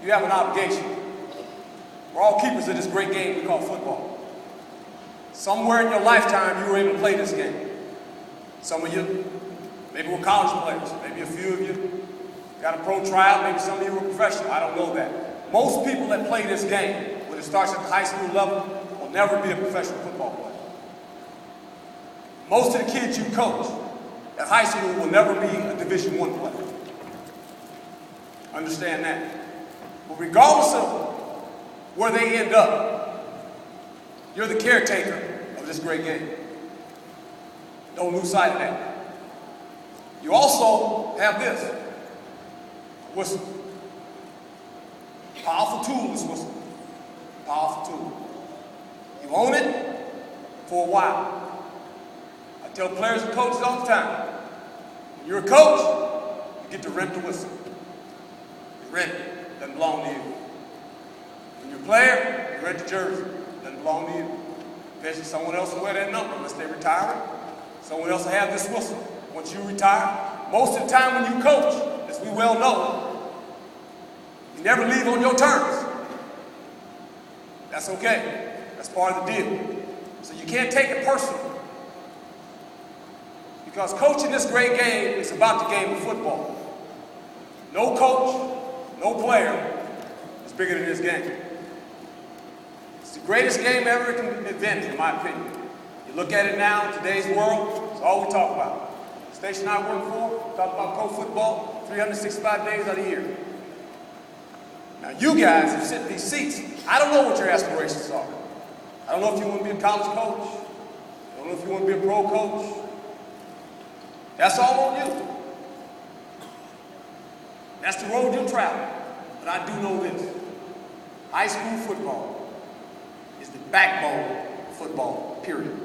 you have an obligation. We're all keepers of this great game we call football. Somewhere in your lifetime, you were able to play this game. Some of you, maybe were college players. Maybe a few of you got a pro tryout. Maybe some of you were professional. I don't know that. Most people that play this game, when it starts at the high school level, will never be a professional football player. Most of the kids you coach at high school will never be a Division I player. Understand that. But regardless of where they end up, you're the caretaker of this great game. Don't lose sight of that. You also have this, a whistle. Powerful tool, this whistle. Powerful tool. You own it for a while. I tell players and coaches all the time, when you're a coach, you get to rent the whistle. You rent it, doesn't belong to you. When you're a player, you rent the jersey, doesn't belong to you. Eventually someone else will wear that number unless they retire. Someone else will have this whistle once you retire. Most of the time when you coach, as we well know, you never leave on your terms. That's okay. That's part of the deal. So you can't take it personally. Because coaching this great game is about the game of football. No coach, no player is bigger than this game. It's the greatest game ever invented, in my opinion. You look at it now, in today's world, it's all we talk about. The station I work for, we talk about pro football 365 days out of the year. Now you guys who sit in these seats, I don't know what your aspirations are. I don't know if you want to be a college coach. I don't know if you want to be a pro coach. That's all on you. That's the road you'll travel. But I do know this. High school football is the backbone of football, period.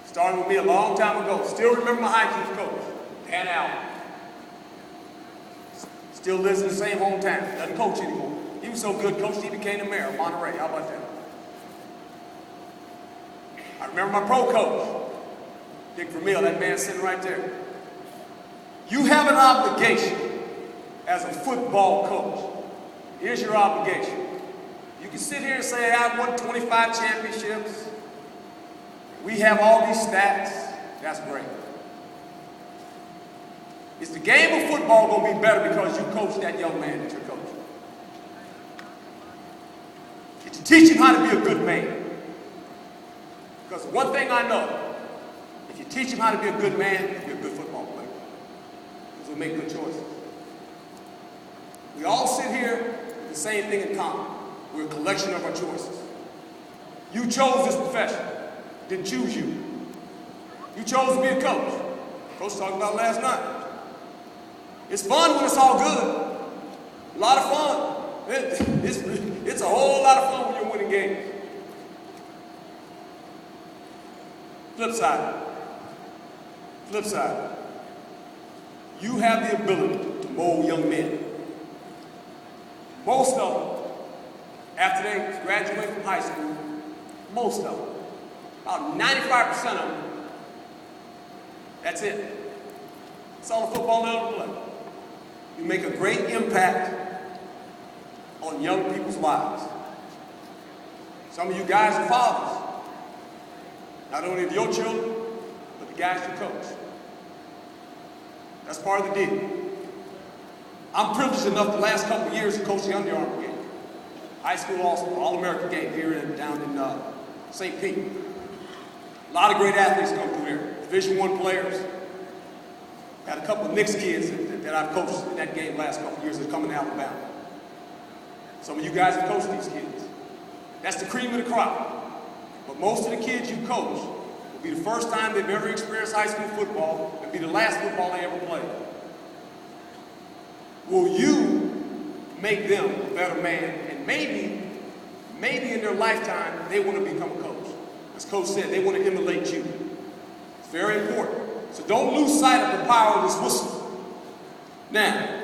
Started with me a long time ago. Still remember my high school coach, Dan Allen. Still lives in the same hometown. Doesn't coach anymore. He was so good, coach, he became the mayor of Monterey. How about that? I remember my pro coach, Dick Vermeil, that man sitting right there. You have an obligation as a football coach. Here's your obligation. You can sit here and say, I've won 25 championships. We have all these stats. That's great. Is the game of football going to be better because you coach that young man that you're coaching? Did you teach him how to be a good man? Because one thing I know, if you teach him how to be a good man, he'll be a good football player. Because he'll make good choices. We all sit here with the same thing in common. We're a collection of our choices. You chose this profession. Didn't choose you. You chose to be a coach. Coach talked about last night. It's fun when it's all good. A lot of fun. It's a whole lot of fun when you're winning games. Flip side. You have the ability to mold young men. Most of them, after they graduate from high school, most of them, about 95% of them, that's it. That's all the football they'll ever play. You make a great impact on young people's lives. Some of you guys are fathers. Not only of your children, but the guys you coach. That's part of the deal. I'm privileged enough the last couple of years to coach the Under Armour game. High school All-American game here down in St. Pete. A lot of great athletes come through there. Division I players. Got a couple of Knicks kids that I've coached in that game last couple of years that are coming to Alabama. Some of you guys have coached these kids. That's the cream of the crop. But most of the kids you coach will be the first time they've ever experienced high school football and be the last football they ever played. Will you make them a better man? And maybe in their lifetime, they want to become a coach. As Coach said, they want to emulate you. It's very important. So don't lose sight of the power of this whistle. Now,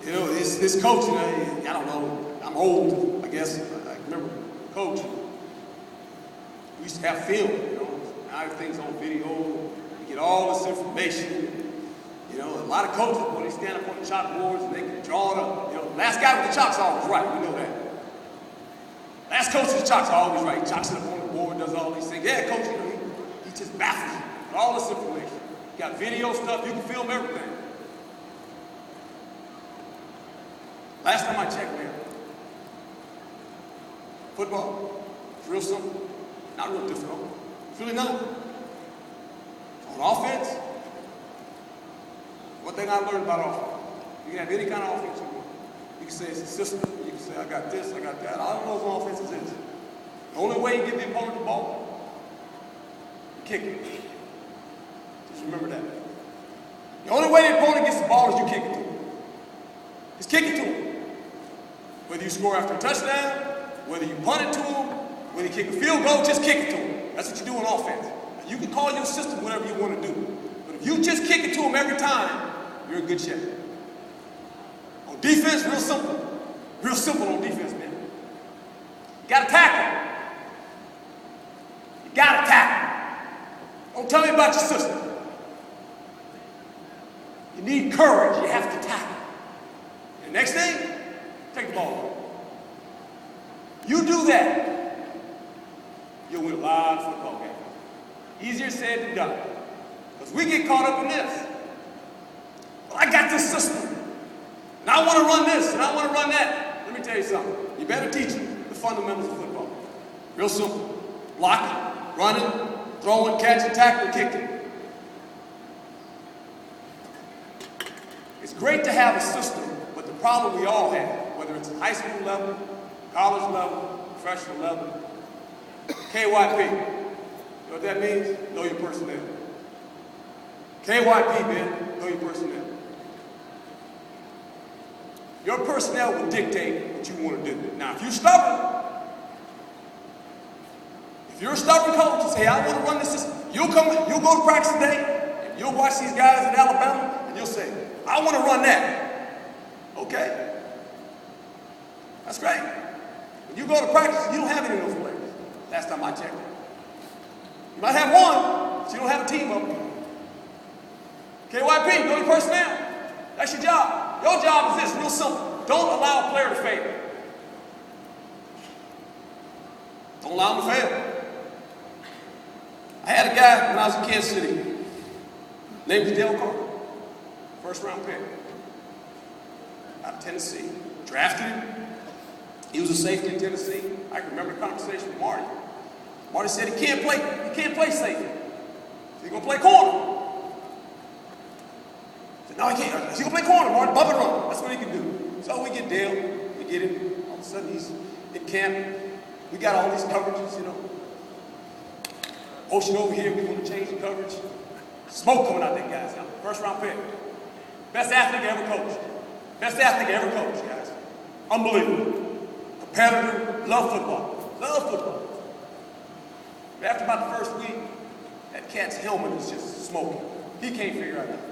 you know, this coaching, I don't know, I'm old, I guess. I remember coaching. We used to have film, you know. Now everything's on video. You get all this information, you know, lot of coaches, when they stand up on the chalkboards and they can draw it up. Last guy with the chalk's always right. We know that. Last coach with the chalk's always right. Chalks it up on the board, does all these things. Yeah, coach, he just baffles you with all this information. You got video stuff, you can film everything. Last time I checked, man, football, it's real simple, not real difficult. It's really not. On offense, one thing I learned about offense, you can have any kind of offense you want. You can say it's a system, you can say I got this, I got that. I don't know what offense is. The only way you give the opponent the ball, you kick it. Just remember that. The only way the opponent gets the ball is you kick it to him. Just kick it to him. Whether you score after a touchdown, whether you punt it to him, whether you kick a field goal, just kick it to him. That's what you do on offense. You can call your system whatever you want to do. But if you just kick it to him every time, you're in good shape. On defense, real simple. Real simple on defense, man. You got to tackle. You got to tackle. Don't tell me about your system. You need courage. You have to tackle. And next thing, take the ball away. You do that, you'll win a lot of football games. Easier said than done. Because we get caught up in this. Well, I got this system. And I want to run this, and I want to run that. Let me tell you something. You better teach them the fundamentals of football. Real simple. Blocking, running, throwing, catching, tackling, kicking. It's great to have a system, but the problem we all have, whether it's high school level, college level, professional level, KYP. You know what that means? Know your personnel. KYP, man, know your personnel. Your personnel will dictate what you want to do. Now, if you're stubborn, if you're a stubborn coach and say, I want to run this system, you'll go to practice today, and you'll watch these guys in Alabama, and you'll say, I want to run that. Okay. That's great. When you go to practice, you don't have any of those players. Last time I checked. You might have one, but you don't have a team of them. KYP, know your personnel. That's your job. Your job is this, real simple. Don't allow a player to fail. Don't allow him to fail. I had a guy when I was in Kansas City, named was Dale Carter, first round pick, out of Tennessee. Drafted him. He was a safety in Tennessee. I can remember a conversation with Marty. Marty said he can't play safety. So he's gonna play corner. I said, no, he can't. He's gonna play corner, Marty. Bump and run. That's what he can do. So we get Dale, we get him. All of a sudden he's in camp. We got all these coverages, you know. Motion over here, we want to change the coverage. Smoke coming out that guy's out. First round pick. Best athlete ever coached. Best athlete ever coached, guys. Unbelievable. Competitor, love football. Love football. But after about the first week, that cat's helmet is just smoking. He can't figure out nothing.